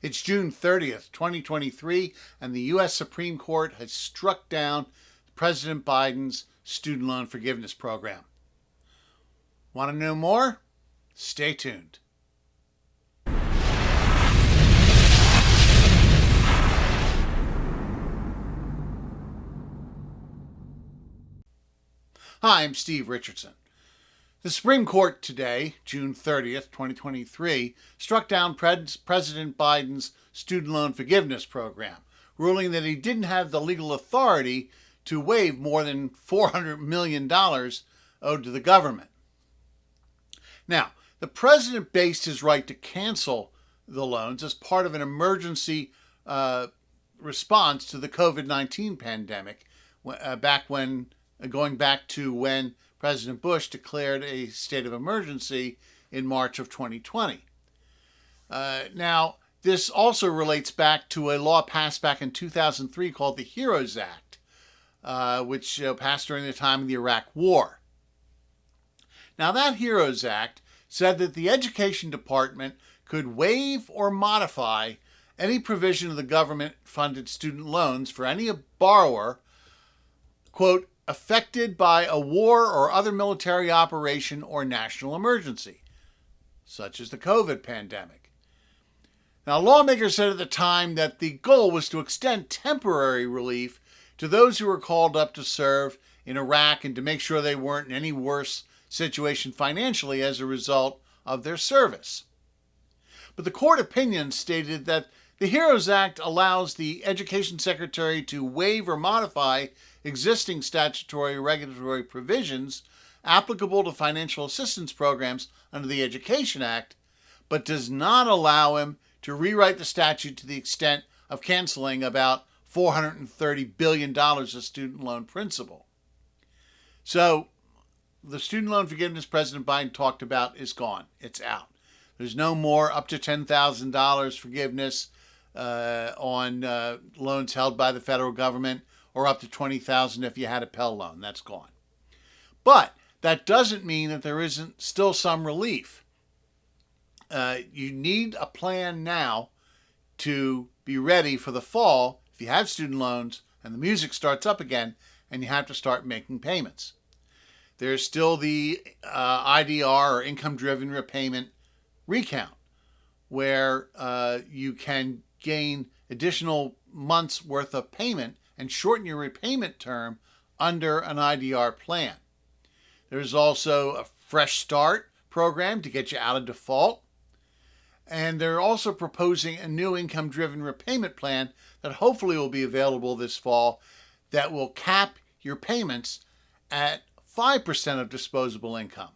It's June 30th, 2023, and the U.S. Supreme Court has struck down President Biden's student loan forgiveness program. Want to know more? Stay tuned. Hi, I'm Steve Richardson. The Supreme Court today, June 30th, 2023, struck down President Biden's student loan forgiveness program, ruling that he didn't have the legal authority to waive more than $400 million owed to the government. Now, the president based his right to cancel the loans as part of an emergency response to the COVID-19 pandemic, going back to when President Bush declared a state of emergency in March of 2020. Now, this also relates back to a law passed back in 2003 called the HEROES Act, which passed during the time of the Iraq War. Now, that HEROES Act said that the Education Department could waive or modify any provision of the government-funded student loans for any borrower, quote, affected by a war or other military operation or national emergency, such as the COVID pandemic. Now, lawmakers said at the time that the goal was to extend temporary relief to those who were called up to serve in Iraq and to make sure they weren't in any worse situation financially as a result of their service. But the court opinion stated that the HEROES Act allows the Education Secretary to waive or modify existing statutory regulatory provisions applicable to financial assistance programs under the Education Act, but does not allow him to rewrite the statute to the extent of canceling about $430 billion of student loan principal. So, the student loan forgiveness President Biden talked about is gone. It's out. There's no more up to $10,000 forgiveness on loans held by the federal government, or up to $20,000 if you had a Pell loan. That's gone. But that doesn't mean that there isn't still some relief. You need a plan now to be ready for the fall if you have student loans and the music starts up again and you have to start making payments. There's still the IDR, or income-driven repayment recount, where you can gain additional months' worth of payment and shorten your repayment term under an IDR plan. There's also a Fresh Start program to get you out of default. And they're also proposing a new income-driven repayment plan that hopefully will be available this fall that will cap your payments at 5% of disposable income,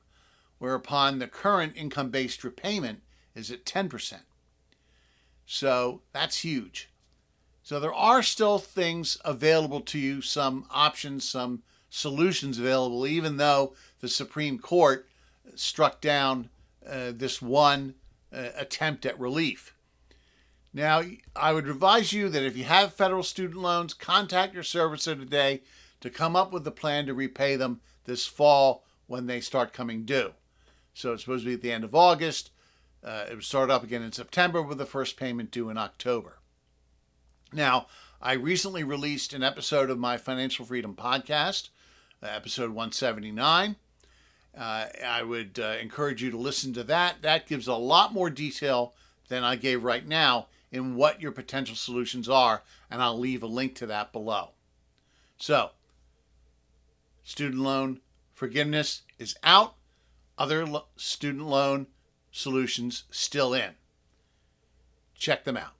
whereupon the current income-based repayment is at 10%. So that's huge. So there are still things available to you, some options, some solutions available, even though the Supreme Court struck down this one attempt at relief. Now, I would advise you that if you have federal student loans, contact your servicer today to come up with a plan to repay them this fall when they start coming due. So it's supposed to be at the end of August. It will start up again in September with the first payment due in October. Now, I recently released an episode of my Financial Freedom podcast, episode 179. I would encourage you to listen to that. That gives a lot more detail than I gave right now in what your potential solutions are, and I'll leave a link to that below. So, student loan forgiveness is out. Other student loan solutions still in. Check them out.